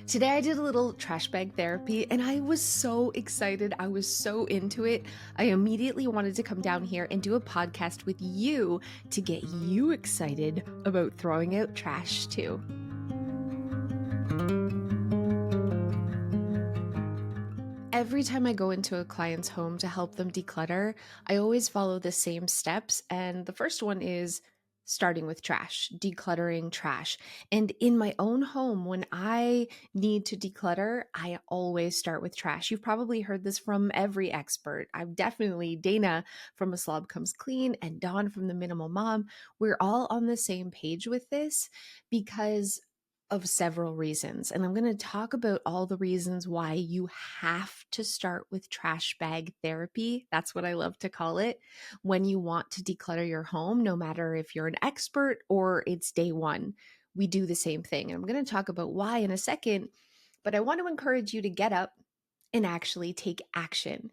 Today I did a little trash bag therapy and I was so excited. I was so into it. I immediately wanted to come down here and do a podcast with you to get you excited about throwing out trash too. Every time I go into a client's home to help them declutter, I always follow the same steps. And the first one is starting with trash, decluttering trash. And in my own home, when I need to declutter, I always start with trash. You've probably heard this from every expert. I've definitely, Dana from A Slob Comes Clean and Dawn from The Minimal Mom, we're all on the same page with this because of several reasons. And I'm going to talk about all the reasons why you have to start with trash bag therapy. That's what I love to call it when you want to declutter your home, no matter if you're an expert or it's day one. We do the same thing. I'm going to talk about why in a second, but I want to encourage you to get up and actually take action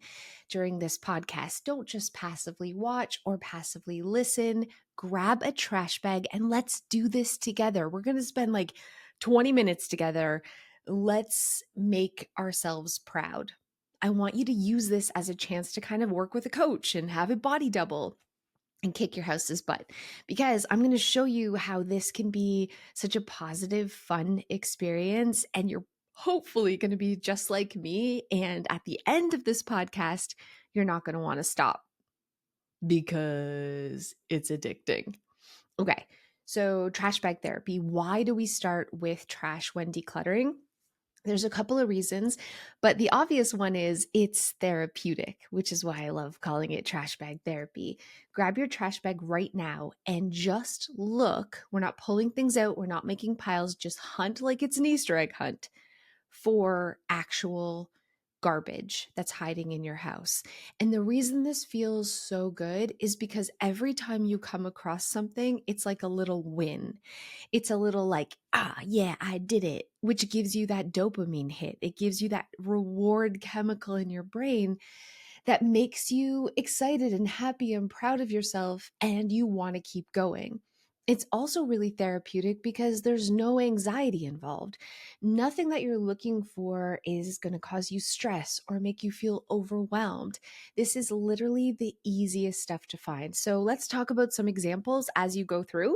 during this podcast. Don't just passively watch or passively listen. Grab a trash bag and let's do this together. We're going to spend like 20 minutes together. Let's make ourselves proud. I want you to use this as a chance to kind of work with a coach and have a body double and kick your house's butt because I'm going to show you how this can be such a positive, fun experience. And you're hopefully going to be just like me. And at the end of this podcast, you're not going to want to stop because it's addicting. Okay. So, trash bag therapy. Why do we start with trash when decluttering? There's a couple of reasons, but the obvious one is it's therapeutic, which is why I love calling it trash bag therapy. Grab your trash bag right now and just look. We're not pulling things out, we're not making piles, just hunt like it's an Easter egg hunt for actual garbage that's hiding in your house. And the reason this feels so good is because every time you come across something, it's like a little win. It's a little like, yeah, I did it, which gives you that dopamine hit. It gives you that reward chemical in your brain that makes you excited and happy and proud of yourself, and you want to keep going. It's also really therapeutic because there's no anxiety involved. Nothing that you're looking for is going to cause you stress or make you feel overwhelmed. This is literally the easiest stuff to find. So let's talk about some examples as you go through.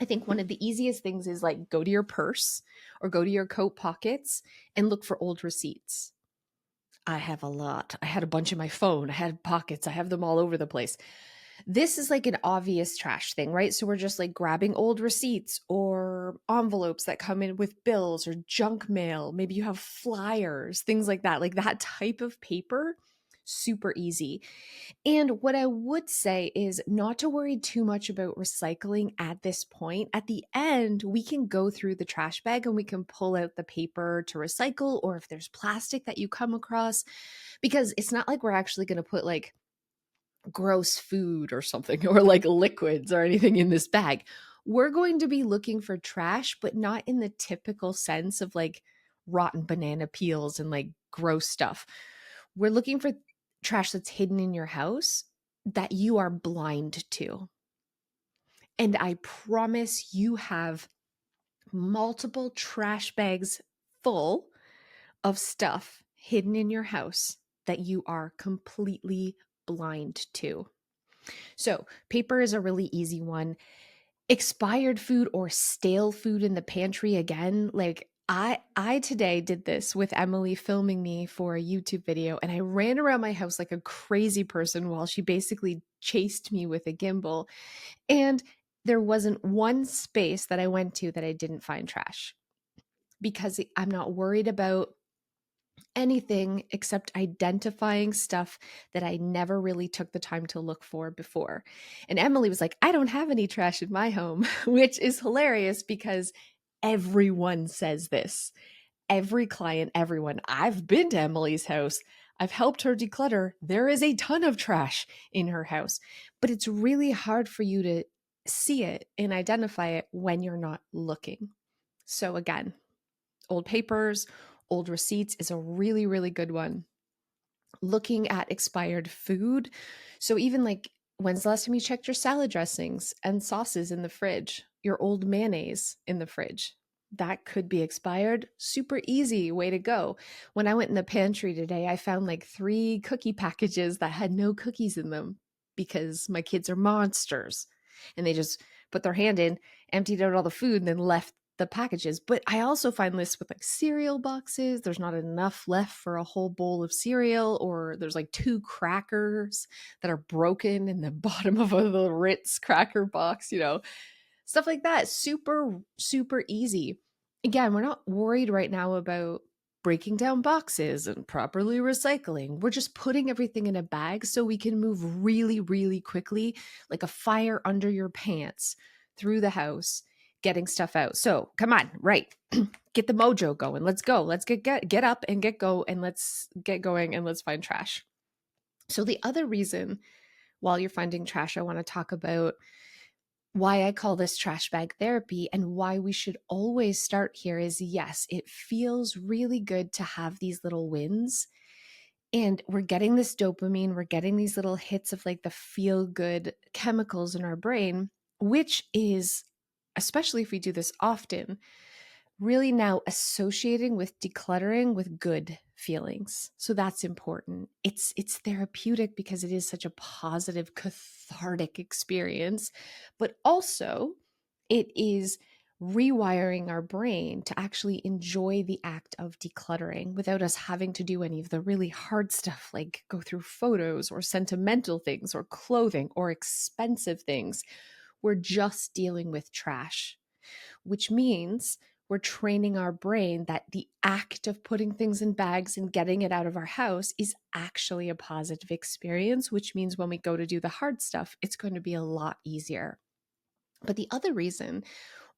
I think one of the easiest things is like go to your purse or go to your coat pockets and look for old receipts. I have a lot. I had a bunch in my phone. I had pockets. I have them all over the place. This is like an obvious trash thing, right? So we're just like grabbing old receipts or envelopes that come in with bills or junk mail. Maybe you have flyers, things like that type of paper. Super easy. And what I would say is not to worry too much about recycling at this point. At the end, we can go through the trash bag and we can pull out the paper to recycle, or if there's plastic that you come across, because it's not like we're actually going to put like gross food or something or like liquids or anything in this bag. We're going to be looking for trash, but not in the typical sense of like rotten banana peels and like gross stuff. We're looking for trash that's hidden in your house that you are blind to. And I promise you have multiple trash bags full of stuff hidden in your house that you are completely blind to. So, paper is a really easy one. Expired food or stale food in the pantry again, like I today did this with Emily filming me for a YouTube video, and I ran around my house like a crazy person while she basically chased me with a gimbal, and there wasn't one space that I went to that I didn't find trash because I'm not worried about anything except identifying stuff that I never really took the time to look for before. And Emily was like, I don't have any trash in my home, which is hilarious because everyone says this. Every client, everyone. I've been to Emily's house. I've helped her declutter. There is a ton of trash in her house, but it's really hard for you to see it and identify it when you're not looking. So, again, old papers, old receipts is a really, really good one. Looking at expired food. So even like, when's the last time you checked your salad dressings and sauces in the fridge, your old mayonnaise in the fridge? that could be expired. Super easy way to go. When I went in the pantry today, I found like 3 cookie packages that had no cookies in them because my kids are monsters and they just put their hand in, emptied out all the food, and then left the packages. But I also find this with like cereal boxes. There's not enough left for a whole bowl of cereal, or there's like 2 crackers that are broken in the bottom of a little Ritz cracker box, stuff like that. Super, super easy. Again, we're not worried right now about breaking down boxes and properly recycling. We're just putting everything in a bag so we can move really, really quickly, like a fire under your pants, through the house, getting stuff out. So come on, right. Get the mojo going. Let's go. Let's get up and get go, and let's get going, and let's find trash. So the other reason, while you're finding trash, I want to talk about why I call this trash bag therapy and why we should always start here is, yes, it feels really good to have these little wins. And we're getting this dopamine, we're getting these little hits of like the feel good chemicals in our brain, which is, especially if we do this often, really now associating with decluttering with good feelings. So that's important. It's therapeutic because it is such a positive, cathartic experience, but also it is rewiring our brain to actually enjoy the act of decluttering without us having to do any of the really hard stuff like go through photos or sentimental things or clothing or expensive things. We're just dealing with trash, which means we're training our brain that the act of putting things in bags and getting it out of our house is actually a positive experience, which means when we go to do the hard stuff, it's going to be a lot easier. But the other reason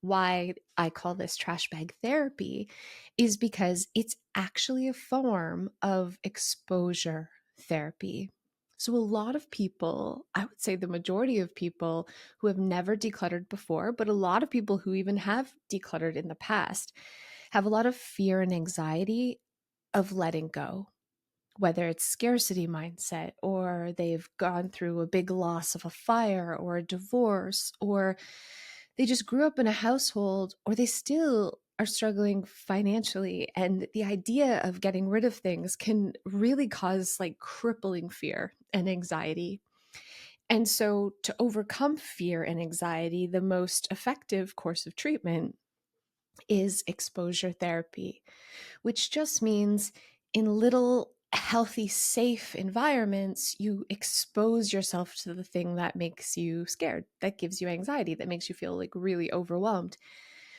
why I call this trash bag therapy is because it's actually a form of exposure therapy. So, a lot of people, I would say the majority of people who have never decluttered before, but a lot of people who even have decluttered in the past, have a lot of fear and anxiety of letting go, whether it's scarcity mindset, or they've gone through a big loss of a fire or a divorce, or they just grew up in a household, or they still are struggling financially. And the idea of getting rid of things can really cause like crippling fear and anxiety. And so, to overcome fear and anxiety, the most effective course of treatment is exposure therapy, which just means in little healthy, safe environments, you expose yourself to the thing that makes you scared, that gives you anxiety, that makes you feel like really overwhelmed.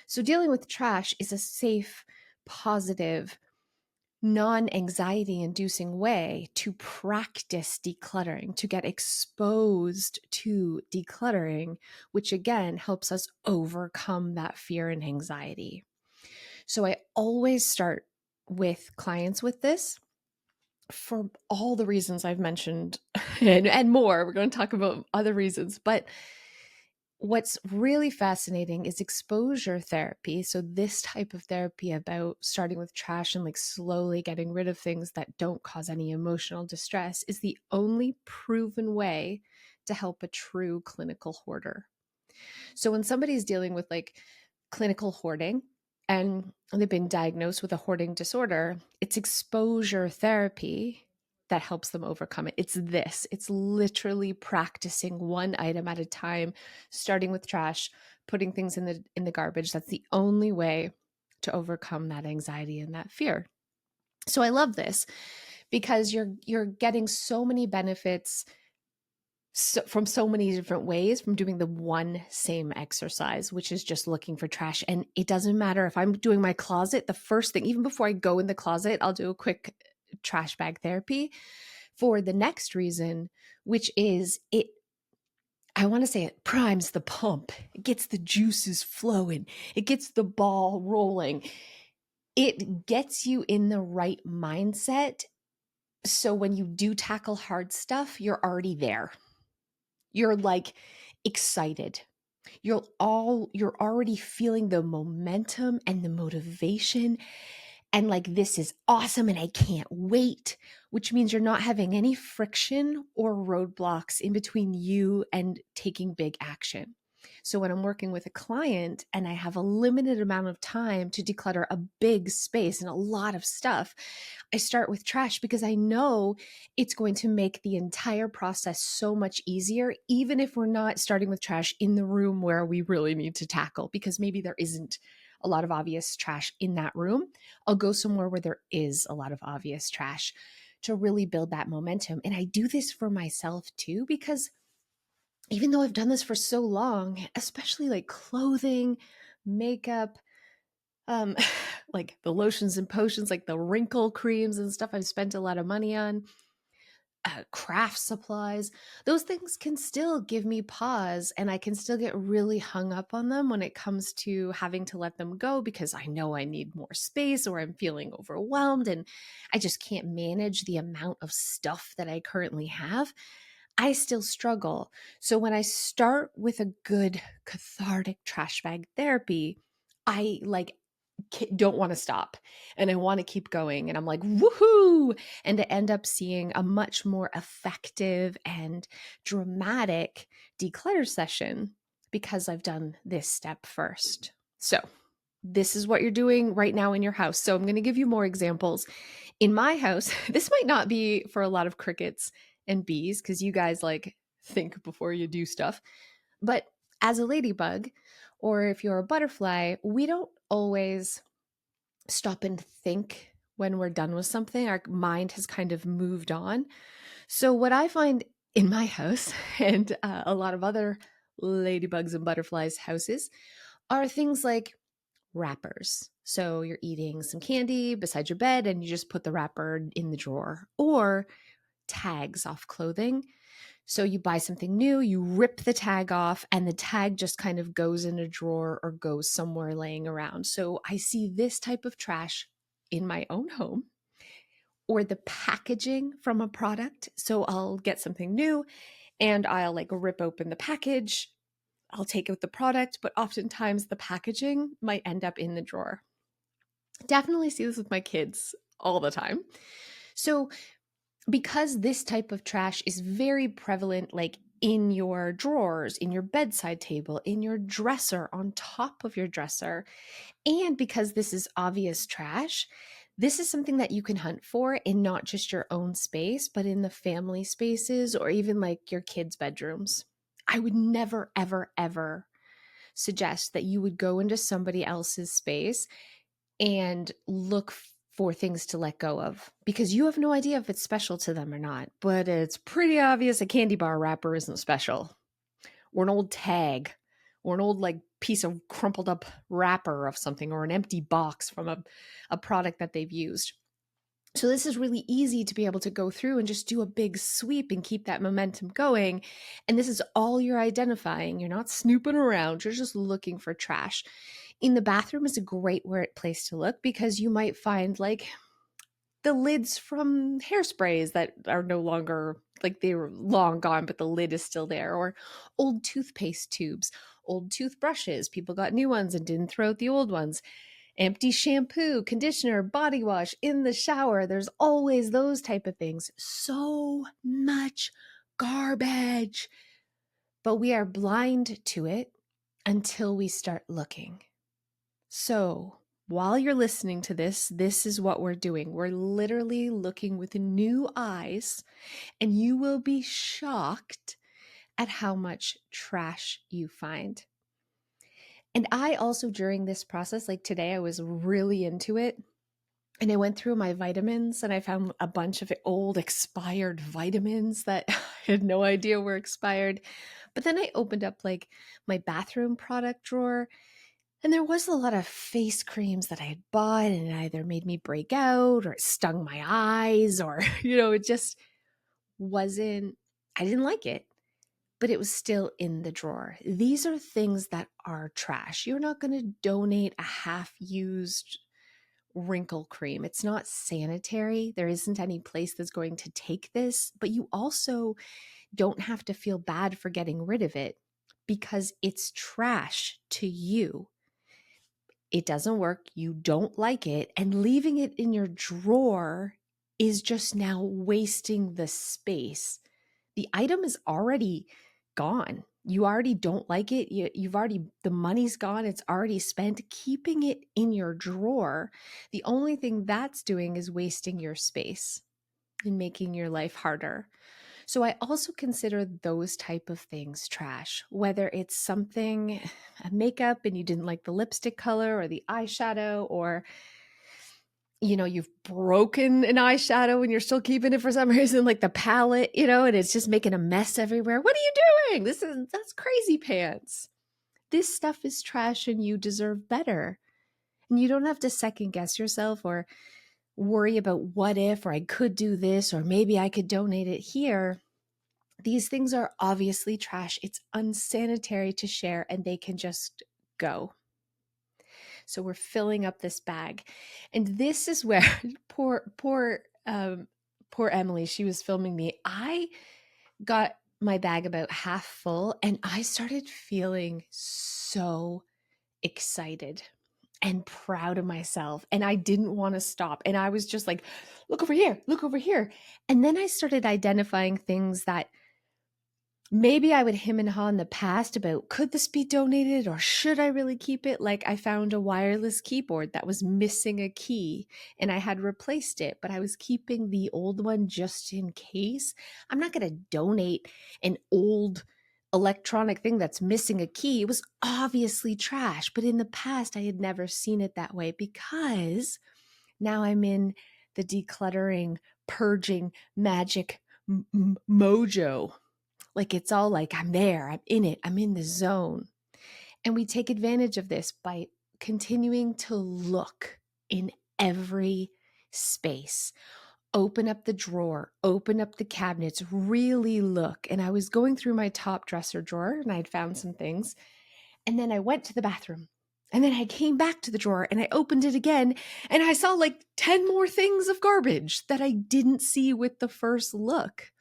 So, dealing with trash is a safe, positive, non anxiety inducing way to practice decluttering, to get exposed to decluttering, which again helps us overcome that fear and anxiety. So I always start with clients with this for all the reasons I've mentioned and more. We're going to talk about other reasons, but what's really fascinating is exposure therapy. So this type of therapy about starting with trash and like slowly getting rid of things that don't cause any emotional distress is the only proven way to help a true clinical hoarder. So when somebody's dealing with like clinical hoarding and they've been diagnosed with a hoarding disorder, it's exposure therapy that helps them overcome it. It's literally practicing one item at a time, starting with trash, putting things in the garbage. That's the only way to overcome that anxiety and that fear. So I love this because you're getting so many benefits from so many different ways from doing the one same exercise, which is just looking for trash. And it doesn't matter if I'm doing my closet, the first thing, even before I go in the closet, I'll do a quick trash bag therapy for the next reason, which is I want to say it primes the pump. It gets the juices flowing. It gets the ball rolling. It gets you in the right mindset. So when you do tackle hard stuff, you're already there. You're like excited. You're already feeling the momentum and the motivation and like this is awesome and I can't wait, which means you're not having any friction or roadblocks in between you and taking big action. So when I'm working with a client and I have a limited amount of time to declutter a big space and a lot of stuff, I start with trash because I know it's going to make the entire process so much easier, even if we're not starting with trash in the room where we really need to tackle, because maybe there isn't a lot of obvious trash in that room. I'll go somewhere where there is a lot of obvious trash to really build that momentum. And I do this for myself too, because even though I've done this for so long, especially like clothing, makeup, um, like the lotions and potions, like the wrinkle creams and stuff I've spent a lot of money on, craft supplies, those things can still give me pause and I can still get really hung up on them when it comes to having to let them go because I know I need more space or I'm feeling overwhelmed and I just can't manage the amount of stuff that I currently have. I still struggle. So when I start with a good cathartic trash bag therapy, I like don't want to stop and I want to keep going. And I'm like, woohoo! And to end up seeing a much more effective and dramatic declutter session because I've done this step first. So, this is what you're doing right now in your house. So, I'm going to give you more examples. In my house, this might not be for a lot of crickets and bees because you guys like think before you do stuff. But as a ladybug, or if you're a butterfly, we don't always stop and think when we're done with something. Our mind has kind of moved on. So, what I find in my house and a lot of other ladybugs and butterflies' houses are things like wrappers. So, you're eating some candy beside your bed and you just put the wrapper in the drawer, or tags off clothing. So you buy something new, you rip the tag off, and the tag just kind of goes in a drawer or goes somewhere laying around. So I see this type of trash in my own home, or the packaging from a product. So I'll get something new and I'll like rip open the package. I'll take out the product, but oftentimes the packaging might end up in the drawer. Definitely see this with my kids all the time. So because this type of trash is very prevalent, like in your drawers, in your bedside table, in your dresser, on top of your dresser, and because this is obvious trash, this is something that you can hunt for in not just your own space, but in the family spaces or even like your kids' bedrooms. I would never, ever, ever suggest that you would go into somebody else's space and look for things to let go of because you have no idea if it's special to them or not. But it's pretty obvious a candy bar wrapper isn't special, or an old tag, or an old like piece of crumpled up wrapper of something, or an empty box from a product that they've used. So this is really easy to be able to go through and just do a big sweep and keep that momentum going. And this is all you're identifying. You're not snooping around. You're just looking for trash. In the bathroom is a great place to look because you might find like the lids from hairsprays that are no longer, like they were long gone, but the lid is still there, or old toothpaste tubes, old toothbrushes. People got new ones and didn't throw out the old ones. Empty shampoo, conditioner, body wash in the shower. There's always those type of things. So much garbage. But we are blind to it until we start looking. So, while you're listening to this, this is what we're doing. We're literally looking with new eyes, and you will be shocked at how much trash you find. And I also, during this process, like today, I was really into it. And I went through my vitamins and I found a bunch of old expired vitamins that I had no idea were expired. But then I opened up like my bathroom product drawer and there was a lot of face creams that I had bought and it either made me break out or it stung my eyes or, it just wasn't, I didn't like it, but it was still in the drawer. These are things that are trash. You're not going to donate a half used wrinkle cream. It's not sanitary. There isn't any place that's going to take this, but you also don't have to feel bad for getting rid of it because it's trash to you. It doesn't work. You don't like it. And leaving it in your drawer is just now wasting the space. The item is already gone. You already don't like it. You've already, the money's gone. It's already spent. Keeping it in your drawer, the only thing that's doing is wasting your space and making your life harder. So I also consider those type of things trash, whether it's something, a makeup and you didn't like the lipstick color or the eyeshadow, or you've broken an eyeshadow and you're still keeping it for some reason, like the palette, and it's just making a mess everywhere. What are you doing? That's crazy pants. This stuff is trash and you deserve better. And you don't have to second guess yourself or worry about what if, or I could do this, or maybe I could donate it here. These things are obviously trash. It's unsanitary to share and they can just go. So we're filling up this bag. And this is where poor Emily, she was filming me. I got my bag about half full and I started feeling so excited and proud of myself. And I didn't want to stop. And I was just like, look over here, look over here. And then I started identifying things that maybe I would hem and haw in the past about, could this be donated or should I really keep it? Like, I found a wireless keyboard that was missing a key and I had replaced it, but I was keeping the old one just in case. I'm not going to donate an old electronic thing that's missing a key. It was obviously trash, but in the past I had never seen it that way because now I'm in the decluttering, purging magic mojo. Like, it's all like, I'm there, I'm in it, I'm in the zone. And we take advantage of this by continuing to look in every space. Open up the drawer, open up the cabinets, really look. And I was going through my top dresser drawer and I'd found some things. And then I went to the bathroom. And then I came back to the drawer and I opened it again and I saw like 10 more things of garbage that I didn't see with the first look.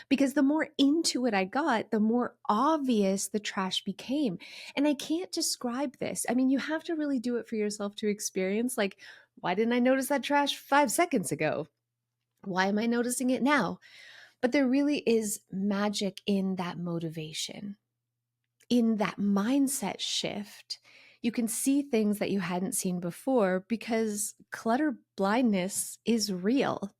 Because the more into it I got, the more obvious the trash became. And I can't describe this. I mean, you have to really do it for yourself to experience. Like, why didn't I notice that trash 5 seconds ago? Why am I noticing it now? But there really is magic in that motivation, in that mindset shift. You can see things that you hadn't seen before because clutter blindness is real.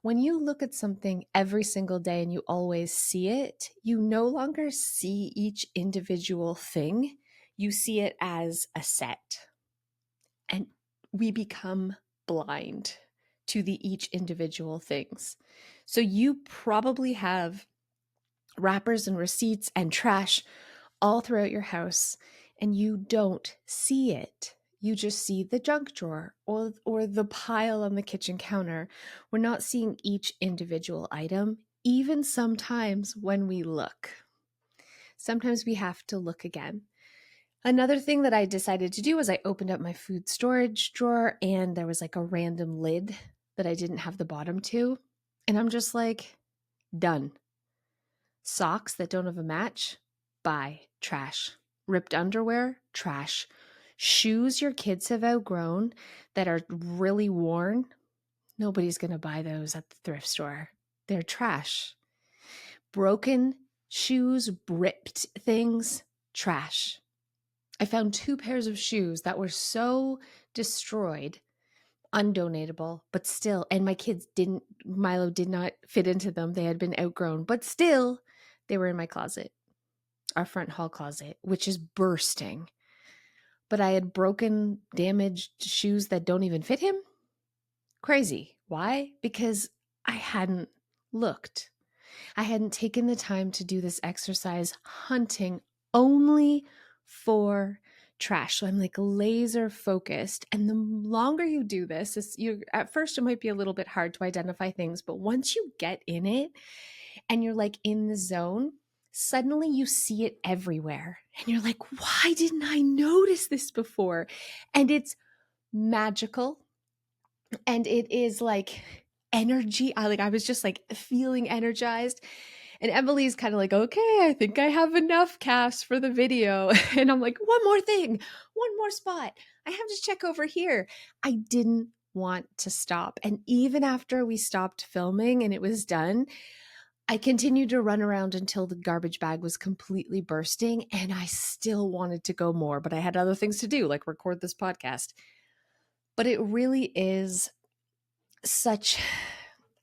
When you look at something every single day and you always see it, you no longer see each individual thing. You see it as a set. And we become blind to the each individual things. So you probably have wrappers and receipts and trash all throughout your house and you don't see it. You just see the junk drawer or the pile on the kitchen counter. We're not seeing each individual item, even sometimes when we look. Sometimes we have to look again. Another thing that I decided to do was I opened up my food storage drawer and there was like a random lid that I didn't have the bottom to. And I'm just like, done. Socks that don't have a match, buy, trash. Ripped underwear, trash. Shoes your kids have outgrown that are really worn, nobody's going to buy those at the thrift store. They're trash. Broken shoes, ripped things, trash. I found 2 pairs of shoes that were so destroyed, undonatable, but still, and my kids didn't, Milo did not fit into them. They had been outgrown, but still, they were in my closet, our front hall closet, which is bursting. But I had broken, damaged shoes that don't even fit him. Crazy. Why? Because I hadn't looked. I hadn't taken the time to do this exercise hunting only for trash. So I'm like laser focused. And the longer you do this, at first it might be a little bit hard to identify things, but once you get in it and you're like in the zone, suddenly you see it everywhere. And you're like, why didn't I notice this before? And it's magical. And it is like energy. I was just like feeling energized. And Emily's kind of like, okay, I think I have enough casts for the video. And I'm like, one more thing, one more spot. I have to check over here. I didn't want to stop. And even after we stopped filming and it was done, I continued to run around until the garbage bag was completely bursting, and I still wanted to go more, but I had other things to do, like record this podcast. But it really is such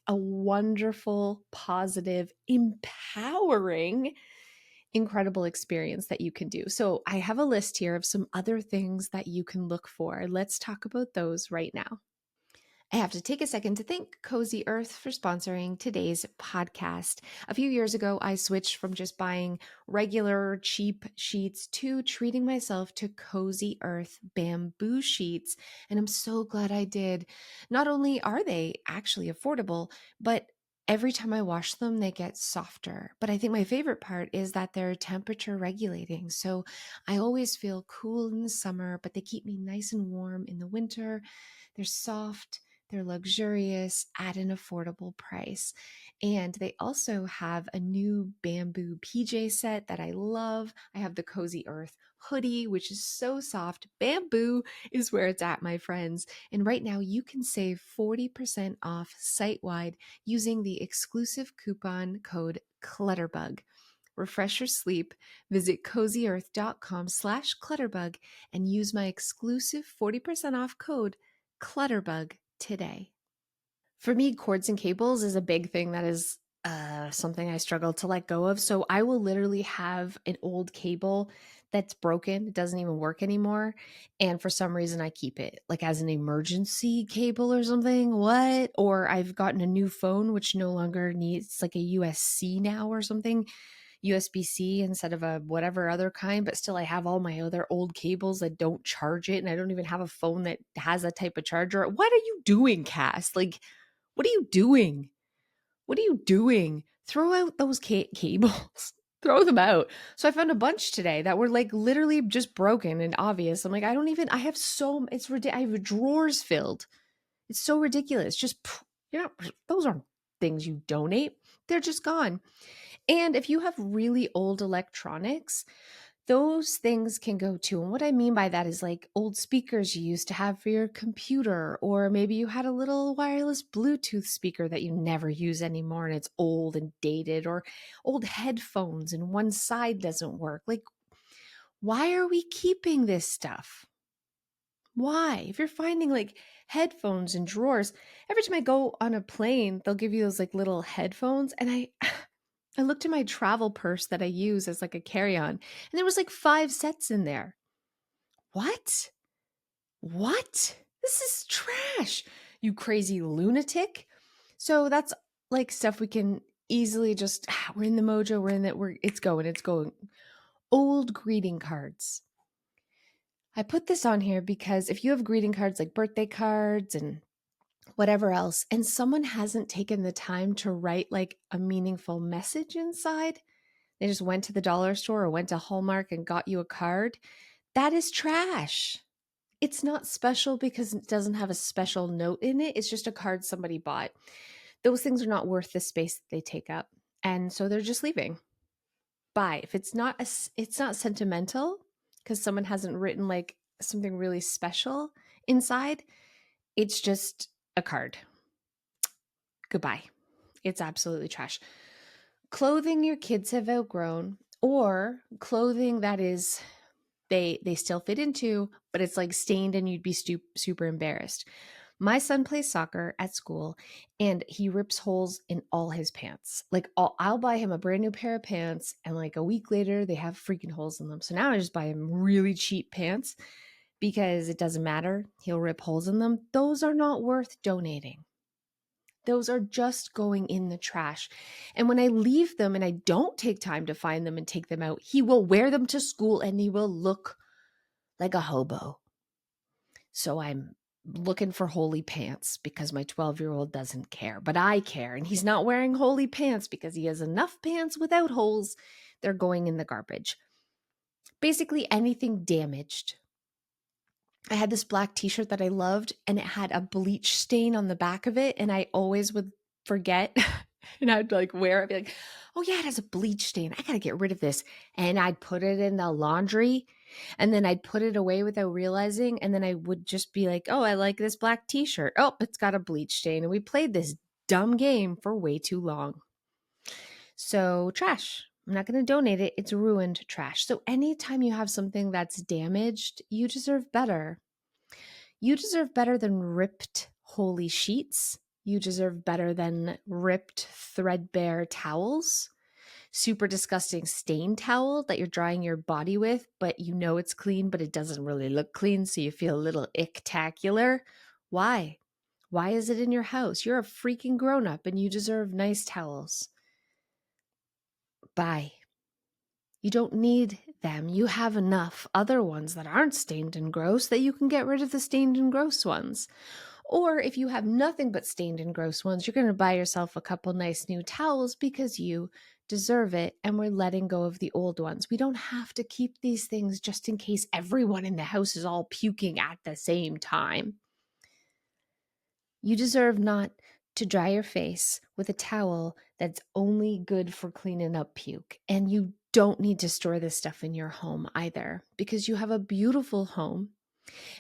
a wonderful, positive, empowering, incredible experience that you can do. So, I have a list here of some other things that you can look for. Let's talk about those right now. I have to take a second to thank Cozy Earth for sponsoring today's podcast. A few years ago, I switched from just buying regular cheap sheets to treating myself to Cozy Earth bamboo sheets. And I'm so glad I did. Not only are they actually affordable, but every time I wash them, they get softer. But I think my favorite part is that they're temperature regulating. So I always feel cool in the summer, but they keep me nice and warm in the winter. They're soft, they're luxurious at an affordable price. And they also have a new bamboo PJ set that I love. I have the Cozy Earth hoodie, which is so soft. Bamboo is where it's at, my friends. And right now you can save 40% off site wide using the exclusive coupon code Clutterbug. Refresh your sleep. Visit cozyearth.com/clutterbug and use my exclusive 40% off code Clutterbug today. For me, cords and cables is a big thing that is something I struggle to let go of. So I will literally have an old cable that's broken. It doesn't even work anymore. And for some reason, I keep it like as an emergency cable or something. What? Or I've gotten a new phone, which no longer needs like a USB now or something. USB-C instead of a whatever other kind, but still I have all my other old cables that don't charge it, and I don't even have a phone that has that type of charger. What are you doing, Cass? Like, what are you doing? What are you doing? Throw out those cables. Throw them out. So I found a bunch today that were like literally just broken and obvious. I'm like, I have it's ridiculous. I have drawers filled. It's so ridiculous. Just, those aren't things you donate. They're just gone. And if you have really old electronics, those things can go too. And what I mean by that is like old speakers you used to have for your computer, or maybe you had a little wireless Bluetooth speaker that you never use anymore and it's old and dated, or old headphones and one side doesn't work. Like, why are we keeping this stuff? Why? If you're finding like headphones in drawers, every time I go on a plane, they'll give you those like little headphones. And I looked at my travel purse that I use as like a carry-on, and there was like 5 sets in there. What? What? This is trash, you crazy lunatic. So that's like stuff we can easily just, we're in the mojo, we're in that, it's going. Old greeting cards. I put this on here because if you have greeting cards like birthday cards and whatever else, and someone hasn't taken the time to write like a meaningful message inside, they just went to the dollar store or went to Hallmark and got you a card, that is trash. It's not special because it doesn't have a special note in it. It's just a card somebody bought. Those things are not worth the space that they take up. And so they're just leaving. Bye. If it's not sentimental because someone hasn't written like something really special inside, it's just a card. Goodbye. It's absolutely trash. Clothing your kids have outgrown, or clothing that is they still fit into, but it's like stained and you'd be super embarrassed. My son plays soccer at school and he rips holes in all his pants. Like I'll buy him a brand new pair of pants and like a week later they have freaking holes in them. So now I just buy him really cheap pants because it doesn't matter. He'll rip holes in them. Those are not worth donating. Those are just going in the trash. And when I leave them and I don't take time to find them and take them out, he will wear them to school and he will look like a hobo. So I'm looking for holy pants because my 12-year-old doesn't care, but I care. And he's not wearing holy pants because he has enough pants without holes. They're going in the garbage. Basically anything damaged. I had this black t-shirt that I loved and it had a bleach stain on the back of it. And I always would forget and I'd like wear it, be like, oh yeah, it has a bleach stain. I got to get rid of this. And I'd put it in the laundry and then I'd put it away without realizing. And then I would just be like, oh, I like this black t-shirt. Oh, it's got a bleach stain. And we played this dumb game for way too long. So, trash. I'm not going to donate it. It's ruined trash. So, anytime you have something that's damaged, you deserve better. You deserve better than ripped holy sheets. You deserve better than ripped threadbare towels. Super disgusting stain towel that you're drying your body with, but you know it's clean, but it doesn't really look clean, so you feel a little ick-tacular. Why? Why is it in your house? You're a freaking grown-up and you deserve nice towels. Bye. You don't need them. You have enough other ones that aren't stained and gross that you can get rid of the stained and gross ones. Or if you have nothing but stained and gross ones, you're going to buy yourself a couple nice new towels because you deserve it, and we're letting go of the old ones. We don't have to keep these things just in case everyone in the house is all puking at the same time. You deserve not to dry your face with a towel that's only good for cleaning up puke. And you don't need to store this stuff in your home either, because you have a beautiful home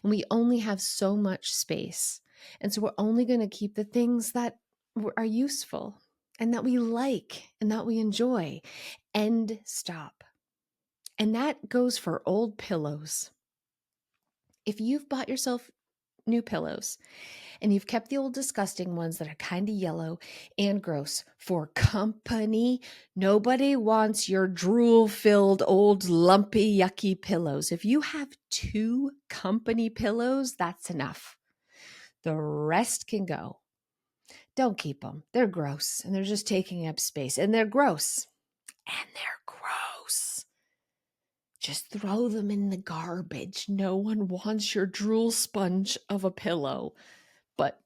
and we only have so much space. And so we're only going to keep the things that are useful and that we like and that we enjoy. End stop. And that goes for old pillows. If you've bought yourself new pillows and you've kept the old disgusting ones that are kind of yellow and gross for company, nobody wants your drool-filled old lumpy yucky pillows. If you have 2 company pillows, that's enough. The rest can go. Don't keep them. They're gross and they're just taking up space and they're gross. Just throw them in the garbage. No one wants your drool sponge of a pillow. But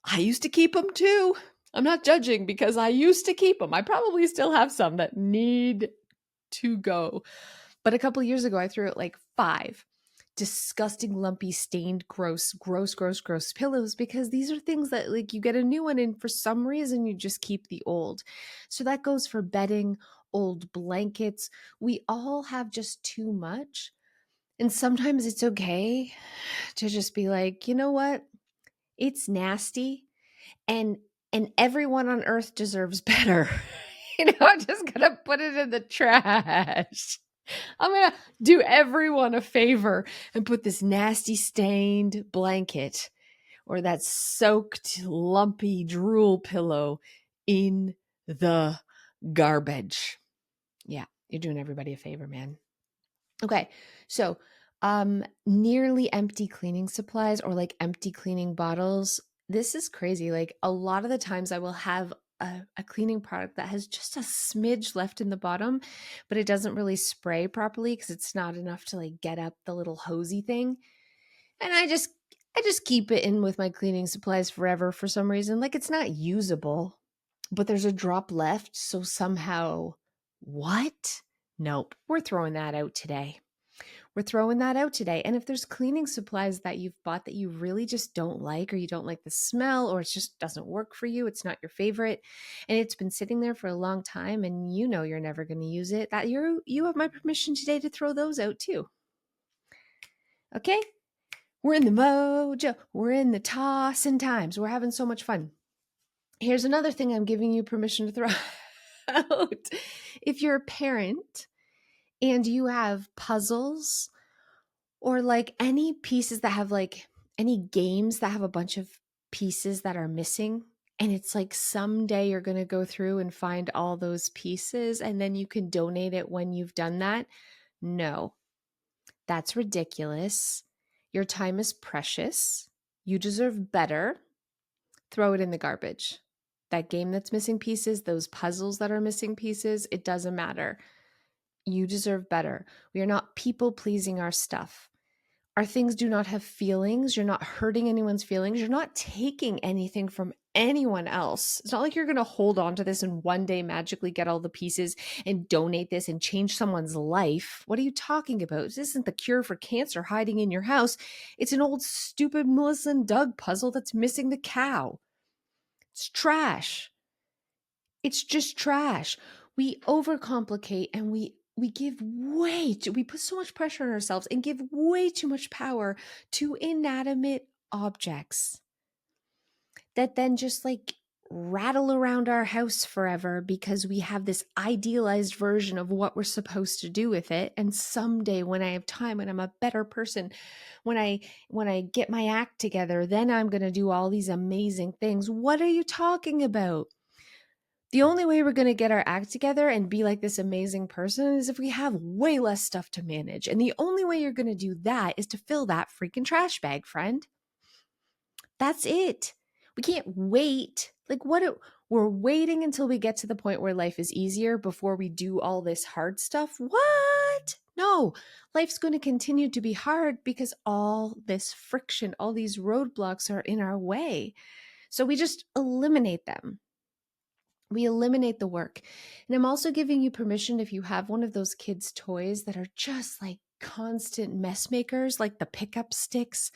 I used to keep them too. I'm not judging because I used to keep them. I probably still have some that need to go. But a couple years ago, I threw out like 5 disgusting, lumpy, stained, gross pillows because these are things that like you get a new one and for some reason you just keep the old. So that goes for bedding, old blankets. We all have just too much. And sometimes it's okay to just be like, you know what? It's nasty and everyone on earth deserves better. I'm just gonna put it in the trash. I'm gonna do everyone a favor and put this nasty stained blanket or that soaked lumpy drool pillow in the garbage. Yeah, you're doing everybody a favor, man. Okay, so nearly empty cleaning supplies or like empty cleaning bottles. This is crazy. Like a lot of the times I will have a cleaning product that has just a smidge left in the bottom, but it doesn't really spray properly because it's not enough to like get up the little hosey thing. And I just keep it in with my cleaning supplies forever for some reason. Like it's not usable, but there's a drop left. So somehow, what? Nope, we're throwing that out today. We're throwing that out today. And if there's cleaning supplies that you've bought that you really just don't like, or you don't like the smell, or it just doesn't work for you, it's not your favorite, and it's been sitting there for a long time and you know you're never going to use it, that you have my permission today to throw those out too. Okay? We're in the mojo. We're in the tossing times. We're having so much fun. Here's another thing I'm giving you permission to throw out. If you're a parent and you have puzzles or like any pieces that have like any games that have a bunch of pieces that are missing, and it's like someday you're going to go through and find all those pieces and then you can donate it when you've done that. No, that's ridiculous. Your time is precious. You deserve better. Throw it in the garbage. That game that's missing pieces, those puzzles that are missing pieces, it doesn't matter. You deserve better. We are not people pleasing our stuff. Our things do not have feelings. You're not hurting anyone's feelings. You're not taking anything from anyone else. It's not like you're going to hold on to this and one day magically get all the pieces and donate this and change someone's life. What are you talking about? This isn't the cure for cancer hiding in your house. It's an old stupid Melissa and Doug puzzle that's missing the cow. It's trash. It's just trash. We overcomplicate and we we put so much pressure on ourselves and give way too much power to inanimate objects that then just like rattle around our house forever because we have this idealized version of what we're supposed to do with it. And someday when I have time, when I'm a better person, when I get my act together, then I'm going to do all these amazing things. What are you talking about? The only way we're going to get our act together and be like this amazing person is if we have way less stuff to manage. And the only way you're going to do that is to fill that freaking trash bag, friend. That's it. We can't wait. We're waiting until we get to the point where life is easier before we do all this hard stuff. What? No, life's going to continue to be hard because all this friction, all these roadblocks are in our way. So we just eliminate them. We eliminate the work. And I'm also giving you permission, if you have one of those kids' toys that are just like constant mess makers, like the pickup sticks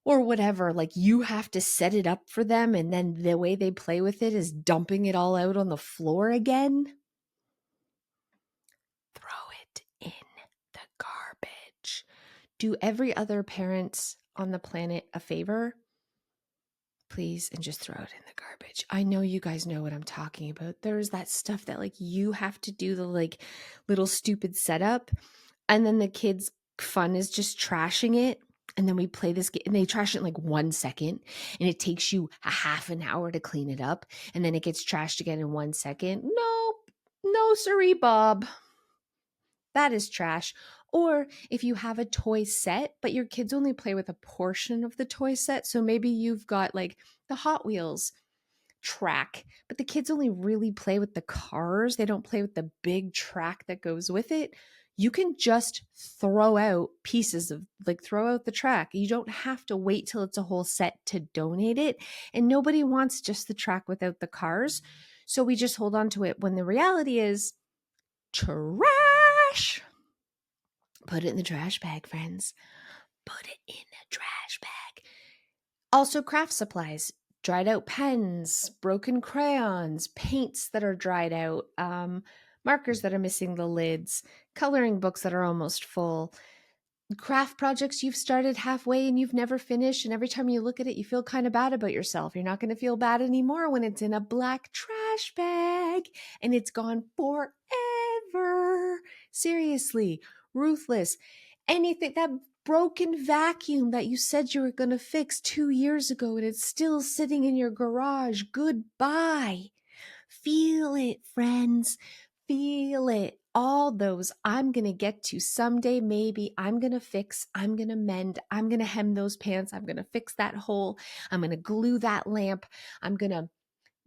or whatever, like you have to set it up for them, and then the way they play with it is dumping it all out on the floor again. Throw it in the garbage. Do every other parent on the planet a favor, please, and just throw it in the garbage. I know you guys know what I'm talking about. There's that stuff that like you have to do the like little stupid setup, and then the kids' fun is just trashing it. And then we play this game and they trash it in like 1 second, and it takes you a half an hour to clean it up. And then it gets trashed again in 1 second. Nope. No, siree, Bob. That is trash. Or if you have a toy set, but your kids only play with a portion of the toy set. So maybe you've got like the Hot Wheels track, but the kids only really play with the cars. They don't play with the big track that goes with it. You can just throw out pieces of, like, throw out the track. You don't have to wait till it's a whole set to donate it. And nobody wants just the track without the cars. So we just hold on to it when the reality is trash. Put it in the trash bag, friends. Put it in the trash bag. Also, craft supplies, dried out pens, broken crayons, paints that are dried out, markers that are missing the lids, coloring books that are almost full, craft projects you've started halfway and you've never finished. And every time you look at it, you feel kind of bad about yourself. You're not going to feel bad anymore when it's in a black trash bag and it's gone forever. Seriously, Ruthless. Anything, that broken vacuum that you said you were going to fix 2 years ago and it's still sitting in your garage. Goodbye. Feel it, friends. Feel it. All those I'm going to get to someday, maybe. I'm going to fix, I'm going to mend, I'm going to hem those pants, I'm going to fix that hole, I'm going to glue that lamp, I'm going to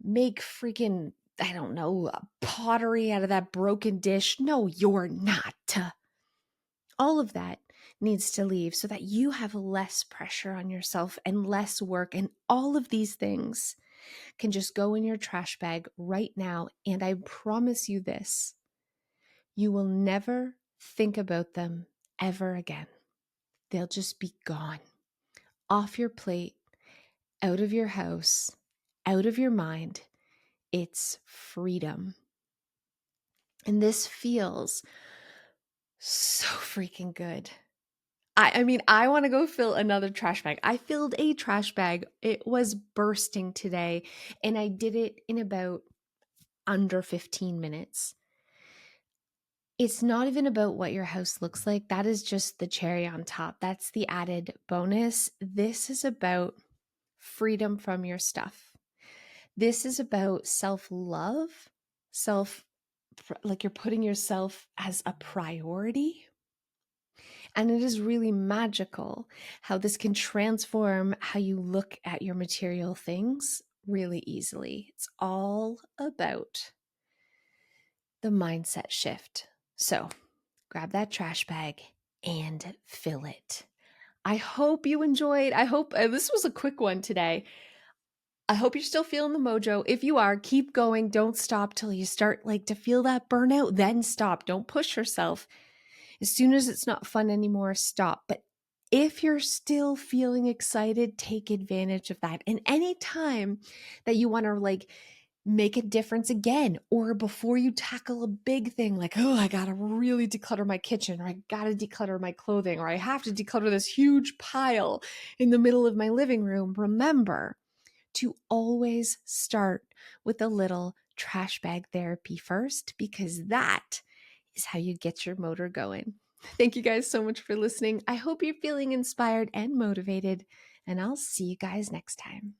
make freaking, I don't know, pottery out of that broken dish. No, you're not. All of that needs to leave so that you have less pressure on yourself and less work. And all of these things can just go in your trash bag right now. And I promise you this, you will never think about them ever again. They'll just be gone, off your plate, out of your house, out of your mind. It's freedom. And this feels so freaking good. I mean, I want to go fill another trash bag. I filled a trash bag. It was bursting today, and I did it in about under 15 minutes. It's not even about what your house looks like. That is just the cherry on top. That's the added bonus. This is about freedom from your stuff. This is about self-love, like you're putting yourself as a priority. And it is really magical how this can transform how you look at your material things really easily. It's all about the mindset shift. So grab that trash bag and fill it. I hope you enjoyed. I hope this was a quick one today. I hope you're still feeling the mojo. If you are, keep going. Don't stop till you start like to feel that burnout, then stop. Don't push yourself. As soon as it's not fun anymore, stop. But if you're still feeling excited, take advantage of that. And any time that you want to like make a difference again, or before you tackle a big thing like, oh, I got to really declutter my kitchen, or I got to declutter my clothing, or I have to declutter this huge pile in the middle of my living room, remember, to always start with a little trash bag therapy first, because that is how you get your motor going. Thank you guys so much for listening. I hope you're feeling inspired and motivated, and I'll see you guys next time.